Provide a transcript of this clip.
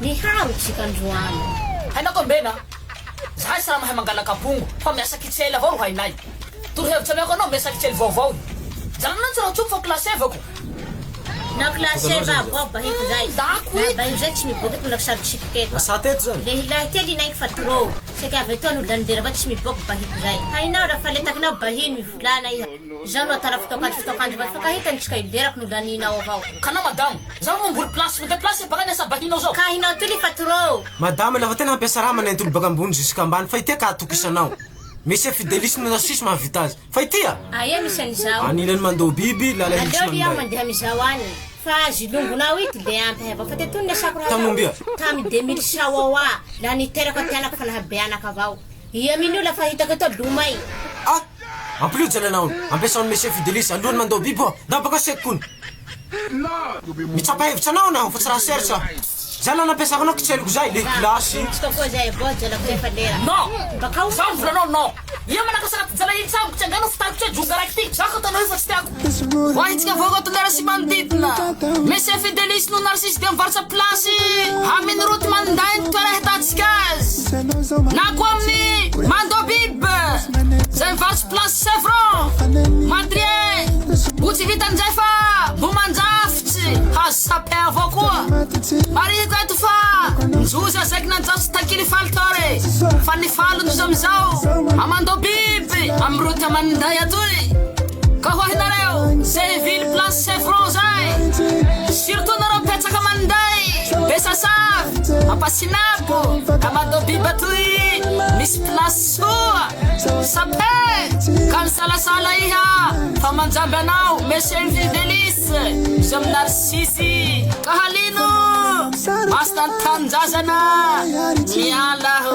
Niharotsika androany. Hainao mbena zahay sara mahay mangala kabongo fa miasa kitsely avao ro hainay torohevitra ameko anao miasa kitsely vaovao janona tsy raha tsopo fa klasy evako Na klasy va bahiko zay. Bahiko zay tsy miboaka tondra sarotsika keto. Asa teto zany. Le hilahy tely inainy fa trop. Seka avy eto an'olona nidera fa tsy miboaka bahiko zay. Hainao raha fa letakinao bahiny mivolana iha. Zaho no atara fitokandro fa fankahitanisika iderako no laninao avao. Kana madamo zaho mamboly place fa déplacer baka niasa bahinao zao. Ka hinao tuli fa trop. Madame lafa tena hampiasa raha manentolo baka ambony jusqu'à ambany fa ity ka atokisanao. Misy fidelisme na sisy mahavitage. Fa ity Aia misy an'izao. Anilany mandeha biby lala hisy manday. Aleo iaho mandeha amizao any. Fa zilongonao ity le ampy heva fa tetony niasako raha. Tamombia. Tamy 2000 sawawa. La niteraka tianako fa nahabeanaka avao. Ia minio lafa hitako eto lomay. En plus jalanao ampiasaony monsieur fidelisme alohany mandeha biby da baka sekony. Mitsapa hevitra anao na fa tsy raha seritra. Zala nampiasako anao kitseloko zay le klasy. Kokoa zay bo jalako efa lera. Non. Bakao Zaho volanao non. Ia manakasaka jala iny tsako tsy angano fitako tsy jonga raiky ty. Zako tanao efa tsy tiako. Wahitsika vogo tolera sy manodidina. Monsieur Fidelis no Narcisse de mivarotra plasy. Amin'ny route manday ny toera hitatsika azy. Na koa amin'ny Mandobib. Zay mivarotra plasy Chevron. Madrier. Botsy vitan'izay fa bomandrafitsy. Hazo sapin avao koa. Mariko eto fa njoza zaiky nanjafy takily falitore. Fa ny falonjoza amizao Amandobiby amin'ny route manday atoy. Ka ho hinareo Seville place Chevron zay. Surtout nareo petsaka manday Besasavy Ampasinabo Amandobiby atoy misy place soa sapin ka misalasala iha fa manjamby anao Monsieur Fidelis zo amin'ny Narcisse ka halino basta ny tanjazana miala ho